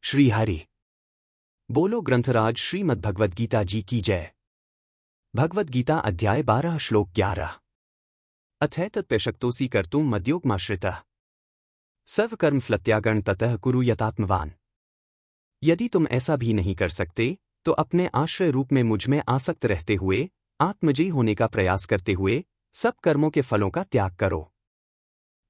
श्री हरि बोलो ग्रंथराज श्रीमद्भगवद गीता जी की जय। भगवद गीता अध्याय 12 श्लोक 11 अथै तत्पेशक्तोसी कर्तुं मद्योगमाश्रितः सर्वकर्मफलत्यागं ततः कुरु यतात्मवान। यदि तुम ऐसा भी नहीं कर सकते तो अपने आश्रय रूप में मुझ में आसक्त रहते हुए आत्मजयी होने का प्रयास करते हुए सब कर्मों के फलों का त्याग करो।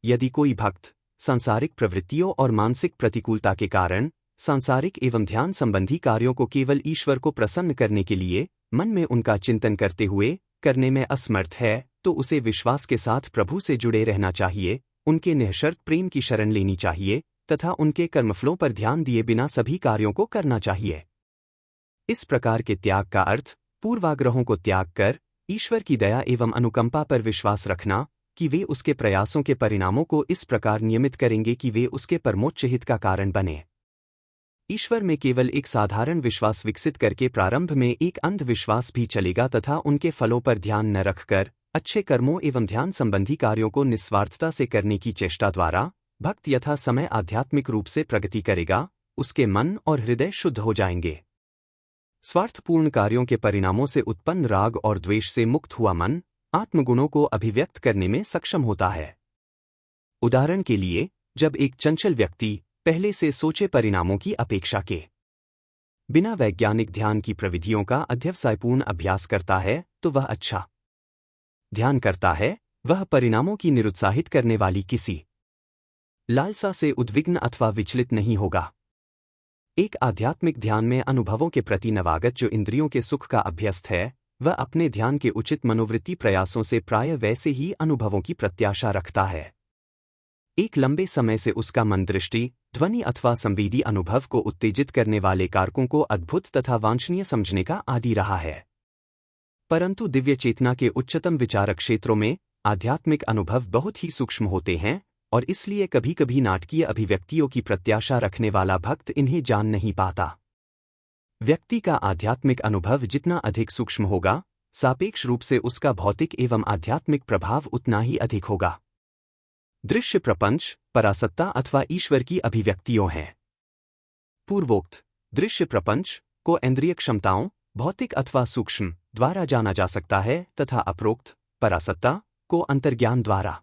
यदि कोई भक्त सांसारिक प्रवृत्तियों और मानसिक प्रतिकूलता के कारण सांसारिक एवं ध्यान संबंधी कार्यों को केवल ईश्वर को प्रसन्न करने के लिए मन में उनका चिंतन करते हुए करने में असमर्थ है तो उसे विश्वास के साथ प्रभु से जुड़े रहना चाहिए, उनके निःशर्त प्रेम की शरण लेनी चाहिए तथा उनके कर्मफलों पर ध्यान दिए बिना सभी कार्यों को करना चाहिए। इस प्रकार के त्याग का अर्थ पूर्वाग्रहों को त्याग कर ईश्वर की दया एवं अनुकंपा पर विश्वास रखना कि वे उसके प्रयासों के परिणामों को इस प्रकार नियमित करेंगे कि वे उसके परमोच्च हित का कारण बने। ईश्वर में केवल एक साधारण विश्वास विकसित करके प्रारंभ में एक अंधविश्वास भी चलेगा तथा उनके फलों पर ध्यान न रखकर अच्छे कर्मों एवं ध्यान संबंधी कार्यों को निस्वार्थता से करने की चेष्टा द्वारा भक्त यथा समय आध्यात्मिक रूप से प्रगति करेगा, उसके मन और हृदय शुद्ध हो जाएंगे। स्वार्थपूर्ण कार्यों के परिणामों से उत्पन्न राग और द्वेष से मुक्त हुआ मन आत्मगुणों को अभिव्यक्त करने में सक्षम होता है। उदाहरण के लिए, जब एक चंचल व्यक्ति पहले से सोचे परिणामों की अपेक्षा के बिना वैज्ञानिक ध्यान की प्रविधियों का अध्यवसायपूर्ण अभ्यास करता है तो वह अच्छा ध्यान करता है, वह परिणामों की निरुत्साहित करने वाली किसी लालसा से उद्विग्न अथवा विचलित नहीं होगा। एक आध्यात्मिक ध्यान में अनुभवों के प्रति नवागत जो इंद्रियों के सुख का अभ्यस्त है, वह अपने ध्यान के उचित मनोवृत्ति प्रयासों से प्रायः वैसे ही अनुभवों की प्रत्याशा रखता है। एक लंबे समय से उसका मन दृष्टि, ध्वनि अथवा संवेदी अनुभव को उत्तेजित करने वाले कारकों को अद्भुत तथा वांछनीय समझने का आदी रहा है। परंतु दिव्य चेतना के उच्चतम विचारक क्षेत्रों में आध्यात्मिक अनुभव बहुत ही सूक्ष्म होते हैं और इसलिए कभी कभी नाटकीय अभिव्यक्तियों की प्रत्याशा रखने वाला भक्त इन्हें जान नहीं पाता। व्यक्ति का आध्यात्मिक अनुभव जितना अधिक सूक्ष्म होगा, सापेक्ष रूप से उसका भौतिक एवं आध्यात्मिक प्रभाव उतना ही अधिक होगा। दृश्य प्रपंच परासत्ता अथवा ईश्वर की अभिव्यक्तियों हैं। पूर्वोक्त दृश्य प्रपंच को इंद्रिय क्षमताओं, भौतिक अथवा सूक्ष्म द्वारा जाना जा सकता है तथा अपरोक्त परासत्ता को अंतर्ज्ञान द्वारा।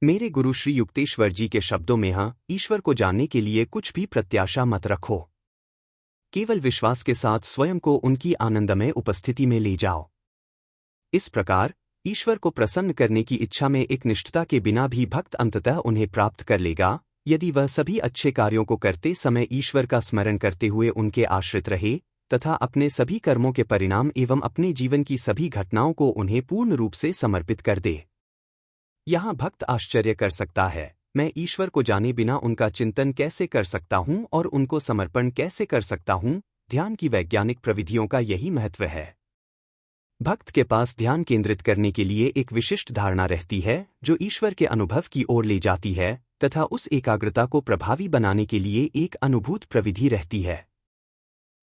मेरे गुरु श्री युक्तेश्वर जी के शब्दों में ईश्वर को जानने के लिए कुछ भी प्रत्याशा मत रखो, केवल विश्वास के साथ स्वयं को उनकी आनंदमय उपस्थिति में ले जाओ। इस प्रकार ईश्वर को प्रसन्न करने की इच्छा में एक निष्ठता के बिना भी भक्त अंततः उन्हें प्राप्त कर लेगा, यदि वह सभी अच्छे कार्यों को करते समय ईश्वर का स्मरण करते हुए उनके आश्रित रहे तथा अपने सभी कर्मों के परिणाम एवं अपने जीवन की सभी घटनाओं को उन्हें पूर्ण रूप से समर्पित कर दे। यहाँ भक्त आश्चर्य कर सकता है, मैं ईश्वर को जाने बिना उनका चिंतन कैसे कर सकता हूँ और उनको समर्पण कैसे कर सकता हूँ। ध्यान की वैज्ञानिक प्रविधियों का यही महत्व है। भक्त के पास ध्यान केंद्रित करने के लिए एक विशिष्ट धारणा रहती है जो ईश्वर के अनुभव की ओर ले जाती है तथा उस एकाग्रता को प्रभावी बनाने के लिए एक अनुभूत प्रविधि रहती है।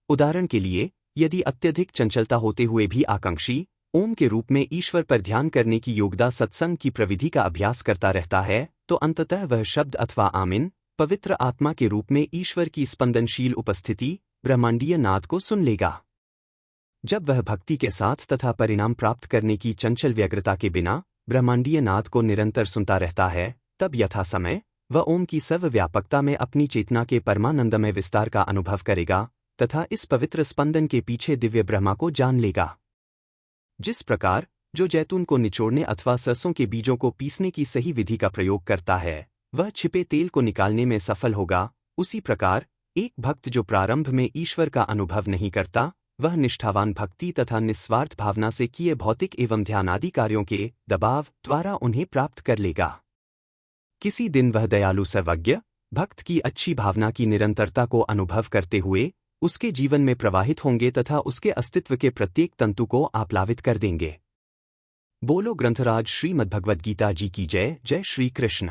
उदाहरण के लिए, यदि अत्यधिक चंचलता होते हुए भी आकांक्षी ओम के रूप में ईश्वर पर ध्यान करने की योग्यता सत्संग की प्रविधि का अभ्यास करता रहता है तो अंततः वह शब्द अथवा आमिन पवित्र आत्मा के रूप में ईश्वर की स्पंदनशील उपस्थिति ब्रह्मांडीय नाद को सुन लेगा। जब वह भक्ति के साथ तथा परिणाम प्राप्त करने की चंचल व्यग्रता के बिना ब्रह्मांडीय नाद को निरंतर सुनता रहता है, तब यथा समय वह ओम की सर्वव्यापकता में अपनी चेतना के परमानंदमय विस्तार का अनुभव करेगा तथा इस पवित्र स्पंदन के पीछे दिव्य ब्रह्मा को जान लेगा। जिस प्रकार जो जैतून को निचोड़ने अथवा सरसों के बीजों को पीसने की सही विधि का प्रयोग करता है, वह छिपे तेल को निकालने में सफल होगा, उसी प्रकार एक भक्त जो प्रारंभ में ईश्वर का अनुभव नहीं करता, वह निष्ठावान भक्ति तथा निस्वार्थ भावना से किए भौतिक एवं ध्यानादि कार्यों के दबाव द्वारा उन्हें प्राप्त कर लेगा। किसी दिन वह दयालु सर्वज्ञ भक्त की अच्छी भावना की निरंतरता को अनुभव करते हुए उसके जीवन में प्रवाहित होंगे तथा उसके अस्तित्व के प्रत्येक तंतु को आप्लावित कर देंगे। बोलो ग्रंथराज श्रीमद्भगवद गीता जी की जय। जय श्री कृष्ण।